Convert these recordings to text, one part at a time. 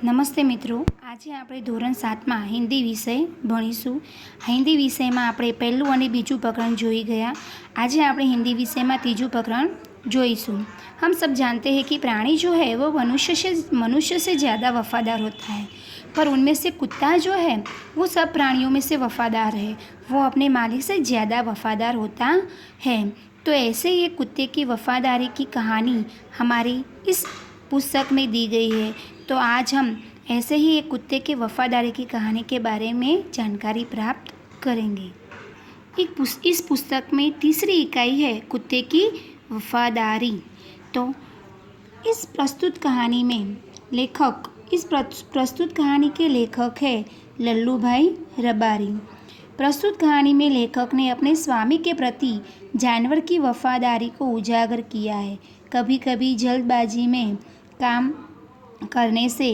નમસ્તે મિત્રો, આજે આપણે ધોરણ 7માં હિન્દી વિષય ભણીશું. હિન્દી વિષયમાં આપણે પહેલું અને બીજું પ્રકરણ જોઈ ગયા. આજે આપણે हिंदी विषय में तीजू प्रकरण जोईશું. हम सब जानते हैं कि प्राणी जो है वो मनुष्य से ज़्यादा वफादार होता है, पर उनमें से कुत्ता जो है वो सब प्राणियों में से वफादार है. वो अपने मालिक से ज़्यादा वफादार होता है. तो ऐसे ही एक कुत्ते की वफादारी की कहानी हमारी इस पुस्तक में दी गई है. तो आज हम ऐसे ही एक कुत्ते के वफादारी की कहानी के बारे में जानकारी प्राप्त करेंगे. इस पुस्तक में तीसरी इकाई है कुत्ते की वफादारी. तो इस प्रस्तुत कहानी में प्रस्तुत कहानी के लेखक है लल्लू भाई रबारी. प्रस्तुत कहानी में लेखक ने अपने स्वामी के प्रति जानवर की वफादारी को उजागर किया है. कभी कभी जल्दबाजी में काम करने से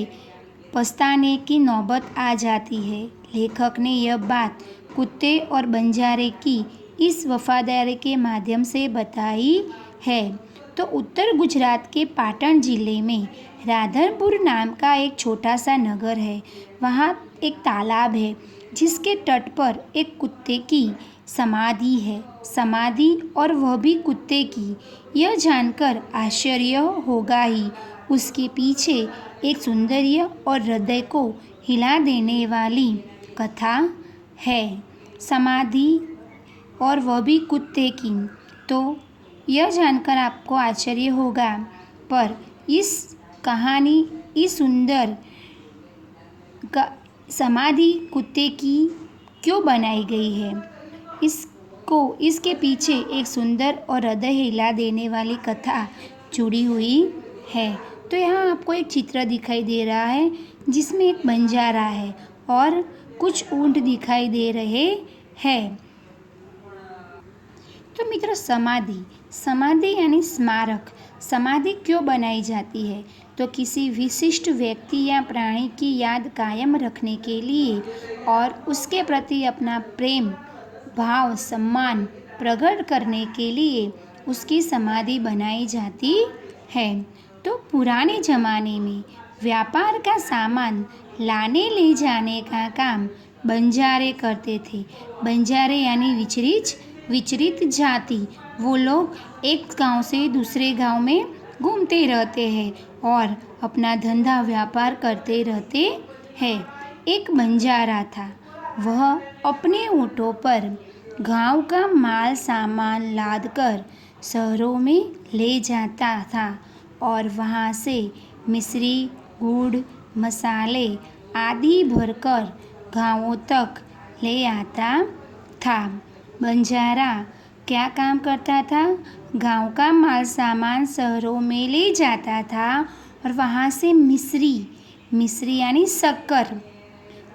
पछताने की नौबत आ जाती है. लेखक ने यह बात कुत्ते और बंजारे की इस वफादारी के माध्यम से बताई है. तो उत्तर गुजरात के पाटण जिले में राधनपुर नाम का एक छोटा सा नगर है. वहाँ एक तालाब है जिसके तट पर एक कुत्ते की समाधि है. समाधि और वह भी कुत्ते की. यह जानकर आश्चर्य होगा ही. उसके पीछे एक सुंदर और हृदय को हिला देने वाली कथा है. समाधि और वह भी कुत्ते की. तो यह जानकर आपको आश्चर्य होगा, पर इस कहानी इस सुंदर समाधि कुत्ते की क्यों बनाई गई है, इसके पीछे एक सुंदर और हृदय हिला देने वाली कथा जुड़ी हुई है. तो यहाँ आपको एक चित्र दिखाई दे रहा है जिसमें एक बंजारा है और कुछ ऊंट दिखाई दे रहे हैं. तो मित्रों, समाधि यानी स्मारक. समाधि क्यों बनाई जाती है? तो किसी विशिष्ट व्यक्ति या प्राणी की याद कायम रखने के लिए और उसके प्रति अपना प्रेम भाव सम्मान प्रकट करने के लिए उसकी समाधि बनाई जाती है. तो पुराने ज़माने में व्यापार का सामान लाने ले जाने का काम बंजारे करते थे. बंजारे यानी विचरित जाति. वो लोग एक गांव से दूसरे गांव में घूमते रहते हैं और अपना धंधा व्यापार करते रहते हैं. एक बंजारा था. वह अपने ऊँटों पर गांव का माल सामान लादकर शहरों में ले जाता था और वहाँ से मिश्री, गुड़, मसाले आदि भरकर गांवों तक ले आता था. बंजारा क्या काम करता था? गांव का माल सामान शहरों में ले जाता था और वहाँ से मिश्री यानी शक्कर,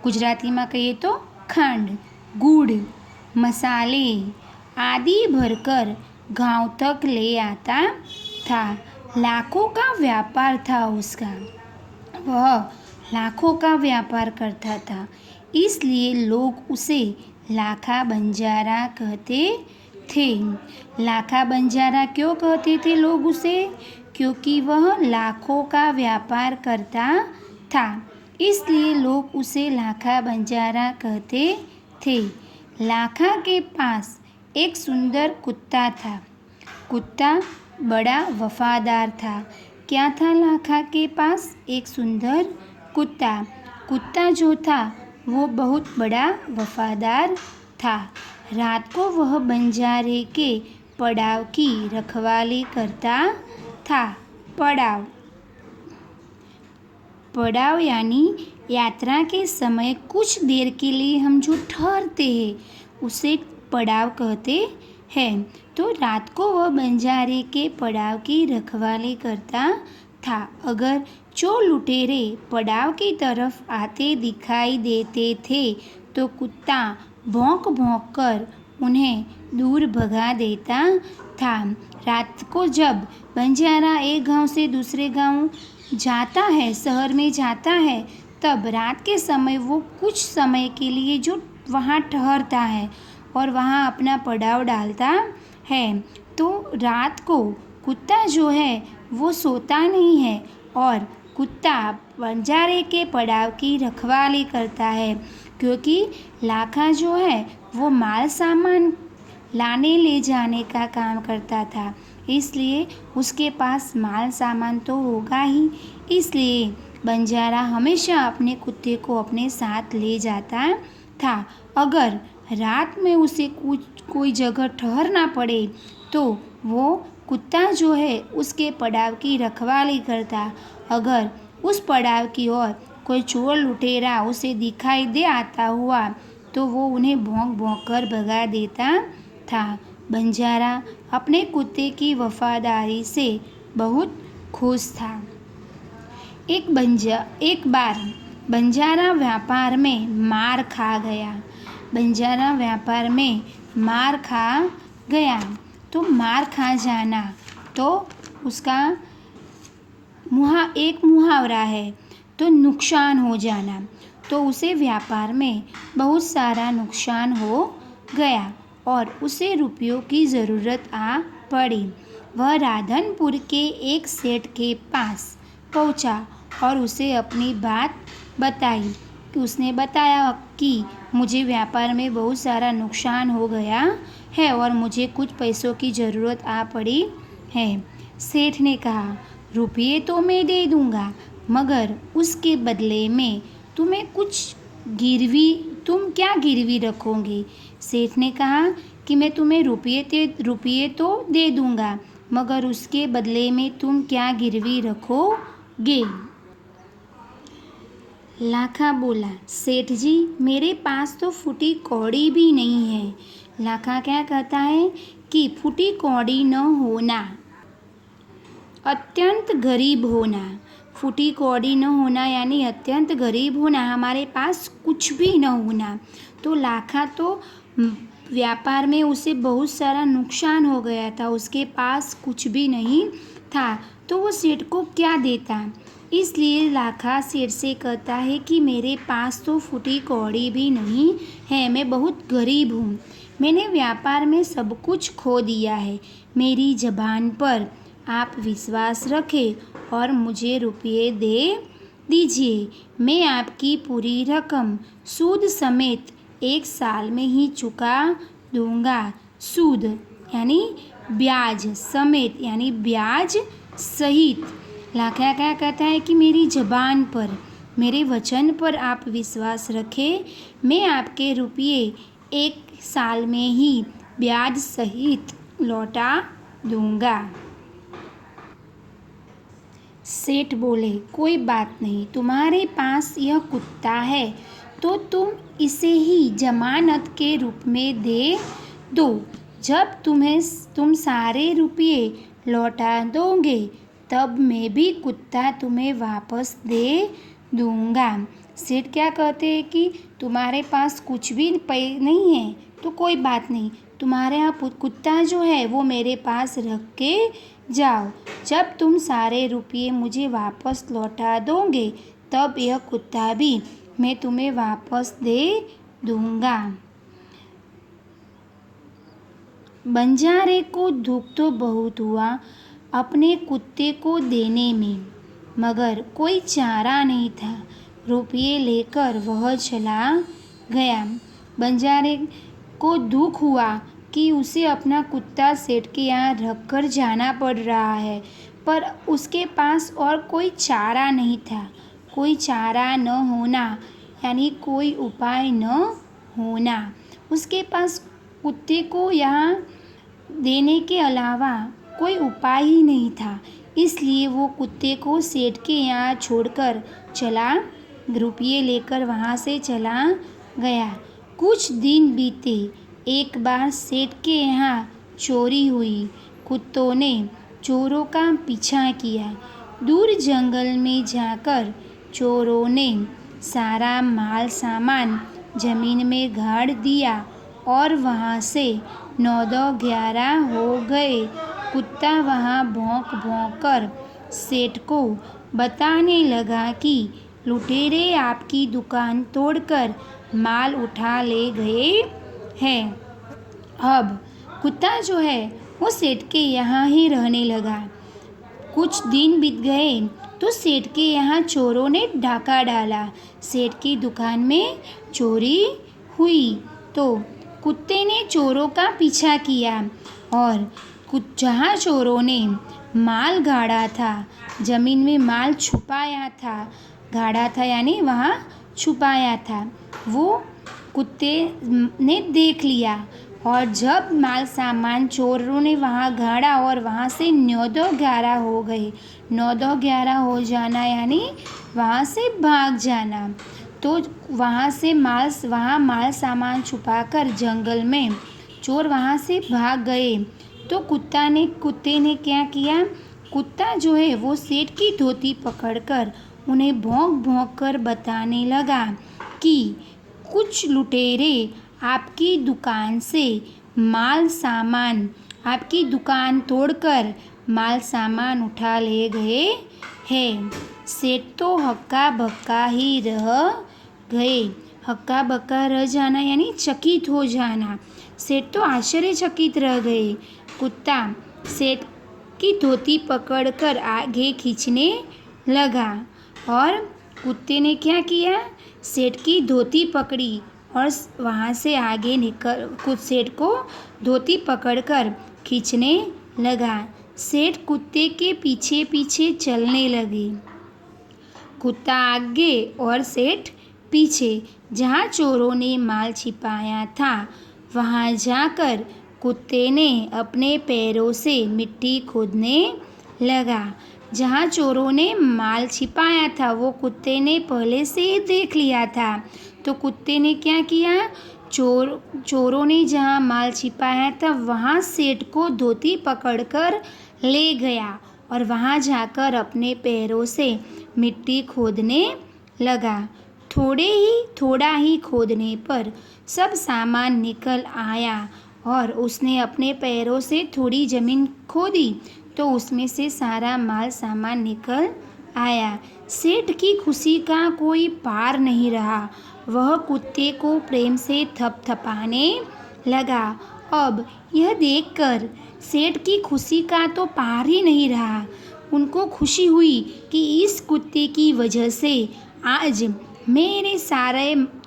गुजराती में कहिए तो खंड, गुड़, मसाले आदि भरकर गांव तक ले आता था. लाखों का व्यापार था उसका. वह लाखों का व्यापार करता था, इसलिए लोग उसे लाखा बंजारा कहते थे. लाखा बंजारा क्यों कहते थे लोग उसे? क्योंकि वह लाखों का व्यापार करता था, इसलिए लोग उसे लाखा बंजारा कहते थे. लाखा के पास एक सुंदर कुत्ता था. कुत्ता बड़ा वफादार था. क्या था लाखा के पास? एक सुंदर कुत्ता. कुत्ता जो था वो बहुत बड़ा वफादार था. रात को वह बंजारे के पड़ाव की रखवाली करता था. पड़ाव यानी यात्रा के समय कुछ देर के लिए हम जो ठहरते हैं उसे पड़ाव कहते हैं. तो रात को वह बंजारे के पड़ाव की रखवाली करता था. अगर चोर लुटेरे पड़ाव की तरफ आते दिखाई देते थे तो कुत्ता भौंक कर उन्हें दूर भगा देता था. रात को जब बंजारा एक गांव से दूसरे गांव जाता है, शहर में जाता है, तब रात के समय वो कुछ समय के लिए जो वहाँ ठहरता है और वहाँ अपना पड़ाव डालता है. तो रात को कुत्ता जो है वो सोता नहीं है और कुत्ता बंजारे के पड़ाव की रखवाली करता है, क्योंकि लाखा जो है वो माल सामान लाने ले जाने का काम करता था, इसलिए उसके पास माल सामान तो होगा ही। इसलिए बंजारा हमेशा अपने कुत्ते को अपने साथ ले जाता था। अगर रात में उसे कोई जगह ठहरना पड़े तो वो कुत्ता जो है उसके पड़ाव की रखवाली करता। अगर उस पड़ाव की ओर कोई चोर लुटेरा उसे दिखाई दे आता हुआ तो वो उन्हें भौंक भौंक कर भगा देता था। बंजारा अपने कुत्ते की वफादारी से बहुत खुश था। एक बार बंजारा व्यापार में मार खा गया। बंजारा व्यापार में मार खा गया तो मार खा जाना तो उसका एक मुहावरा है, तो नुकसान हो जाना। तो उसे व्यापार में बहुत सारा नुकसान हो गया और उसे रुपयों की ज़रूरत आ पड़ी। वह राधनपुर के एक सेठ के पास पहुंचा और उसे अपनी बात बताई कि उसने बताया कि मुझे व्यापार में बहुत सारा नुकसान हो गया है और मुझे कुछ पैसों की ज़रूरत आ पड़ी है। सेठ ने कहा, रुपये तो मैं दे दूंगा, मगर उसके बदले में तुम क्या गिरवी रखोगे? सेठ ने कहा कि मैं तुम्हें रुपये तो दे दूंगा, मगर उसके बदले में तुम क्या गिरवी रखोगे? लाखा बोला, सेठ जी मेरे पास तो फूटी कौड़ी भी नहीं है। लाखा क्या कहता है कि फूटी कौड़ी न होना, अत्यंत गरीब होना। फूटी कौड़ी न होना यानी अत्यंत गरीब होना, हमारे पास कुछ भी न होना। तो लाखा तो व्यापार में उसे बहुत सारा नुकसान हो गया था, उसके पास कुछ भी नहीं था, तो वो सेठ को क्या देता। इसलिए लाखा सेठ से कहता है कि मेरे पास तो फूटी कौड़ी भी नहीं है, मैं बहुत गरीब हूँ, मैंने व्यापार में सब कुछ खो दिया है। मेरी ज़बान पर आप विश्वास रखें और मुझे रुपये दे दीजिए। मैं आपकी पूरी रकम सूद समेत 1 साल में ही चुका दूंगा। सूद यानी ब्याज, समेत यानी ब्याज सहित। लाखा क्या कहता है कि मेरी ज़बान पर, मेरे वचन पर आप विश्वास रखें, मैं आपके रुपये 1 साल में ही ब्याज सहित लौटा दूंगा। सेठ बोले, कोई बात नहीं, तुम्हारे पास यह कुत्ता है तो तुम इसे ही जमानत के रूप में दे दो। जब तुम सारे रुपये लौटा दोगे तब मैं भी कुत्ता तुम्हें वापस दे दूंगा। सेठ क्या कहते हैं कि तुम्हारे पास कुछ भी नहीं है तो कोई बात नहीं, तुम्हारे यहाँ कुत्ता जो है वो मेरे पास रख के जाओ। जब तुम सारे रुपये मुझे वापस लौटा दोगे तब यह कुत्ता भी मैं तुम्हें वापस दे दूंगा। बंजारे को दुख तो बहुत हुआ अपने कुत्ते को देने में, मगर कोई चारा नहीं था। रुपये लेकर वह चला गया। बंजारे को दुख हुआ कि उसे अपना कुत्ता सेठ के यहाँ रख कर जाना पड़ रहा है, पर उसके पास और कोई चारा नहीं था। कोई चारा न होना यानी कोई उपाय न होना। उसके पास कुत्ते को यहाँ देने के अलावा कोई उपाय ही नहीं था, इसलिए वो कुत्ते को सेठ के यहाँ छोड़कर चला, रुपये लेकर वहाँ से चला गया। कुछ दिन बीते। एक बार सेठ के यहाँ चोरी हुई। कुत्तों ने चोरों का पीछा किया। दूर जंगल में जाकर चोरों ने सारा माल सामान जमीन में गाड़ दिया और वहाँ से 9-11 हो गए। कुत्ता वहाँ भौंक भौंक कर सेठ को बताने लगा कि लुटेरे आपकी दुकान तोड़कर माल उठा ले गए हैं। अब कुत्ता जो है वो सेठ के यहाँ ही रहने लगा। कुछ दिन बीत गए तो सेठ के यहाँ चोरों ने डाका डाला। सेठ की दुकान में चोरी हुई तो कुत्ते ने चोरों का पीछा किया और जहाँ चोरों ने माल गाड़ा था, ज़मीन में माल छुपाया था, गाड़ा था यानी वहाँ छुपाया था, वो कुत्ते ने देख लिया। और जब माल सामान चोरों ने वहाँ गाड़ा और वहाँ से 9-11 हो गए। 9-11 हो जाना यानी वहाँ से भाग जाना। तो वहाँ माल सामान छुपाकर जंगल में चोर वहाँ से भाग गए। तो कुत्ते ने क्या किया, कुत्ता जो है वो सेठ की धोती पकड़कर उन्हें भौंक भौंक कर बताने लगा कि कुछ लुटेरे आपकी दुकान से आपकी दुकान तोड़कर माल सामान उठा ले गए हैं। सेठ तो हक्का बक्का ही रह गए। हक्का बक्का रह जाना यानी चकित हो जाना। सेठ तो आश्चर्यचकित रह गए। कुत्ता सेठ की धोती पकड़कर आगे खींचने लगा और कुत्ते ने क्या किया, सेठ की धोती पकड़ी और वहाँ से आगे सेठ को धोती पकड़कर खींचने लगा। सेठ कुत्ते के पीछे पीछे चलने लगे। कुत्ता आगे और सेठ पीछे। जहाँ चोरों ने माल छिपाया था वहाँ जाकर कुत्ते ने अपने पैरों से मिट्टी खोदने लगा। जहाँ चोरों ने माल छिपाया था वो कुत्ते ने पहले से ही देख लिया था। तो कुत्ते ने क्या किया, चोरों ने जहाँ माल छिपाया था वहाँ सेठ को धोती पकड़कर ले गया और वहाँ जाकर अपने पैरों से मिट्टी खोदने लगा। थोड़ा ही खोदने पर सब सामान निकल आया और उसने अपने पैरों से थोड़ी ज़मीन खोदी तो उसमें से सारा माल सामान निकल आया। सेठ की खुशी का कोई पार नहीं रहा। वह कुत्ते को प्रेम से थपथपाने लगा। अब यह देखकर सेठ की खुशी का तो पार ही नहीं रहा। उनको खुशी हुई कि इस कुत्ते की वजह से आज मेरे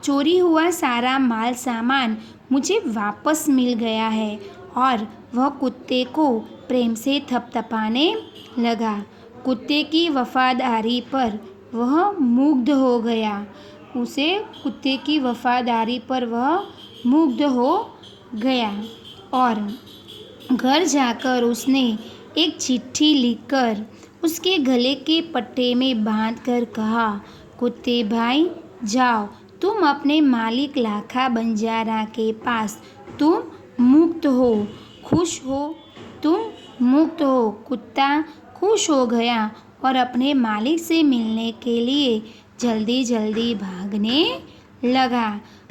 चोरी हुआ सारा माल सामान मुझे वापस मिल गया है। और वह कुत्ते को प्रेम से थपथपाने लगा। कुत्ते की वफादारी पर वह मुग्ध हो गया। कुत्ते की वफादारी पर वह मुग्ध हो गया और घर जाकर उसने एक चिट्ठी लिखकर उसके गले के पट्टे में बांधकर कहा, कुत्ते भाई जाओ, तुम अपने मालिक लाखा बंजारा के पास, तुम मुक्त हो, खुश हो, तुम मुक्त हो। कुत्ता खुश हो गया और अपने मालिक से मिलने के लिए जल्दी जल्दी भागने लगा।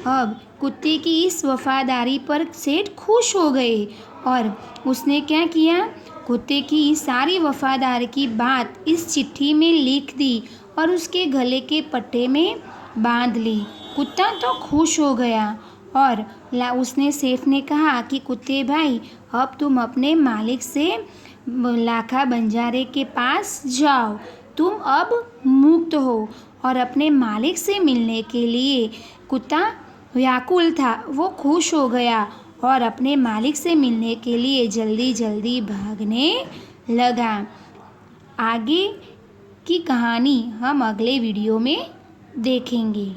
अब कुत्ते की इस वफादारी पर सेठ खुश हो गए और उसने क्या किया, कुत्ते की सारी वफादारी की बात इस चिट्ठी में लिख दी और उसके गले के पट्टे में बांध ली। कुत्ता तो खुश हो गया और उसने सेठ ने कहा कि कुत्ते भाई अब तुम अपने मालिक से लाखा बंजारे के पास जाओ, तुम अब मुक्त हो। और अपने मालिक से मिलने के लिए कुत्ता व्याकुल था, वो खुश हो गया और अपने मालिक से मिलने के लिए जल्दी जल्दी भागने लगा। आगे की कहानी हम अगले वीडियो में देखेंगे।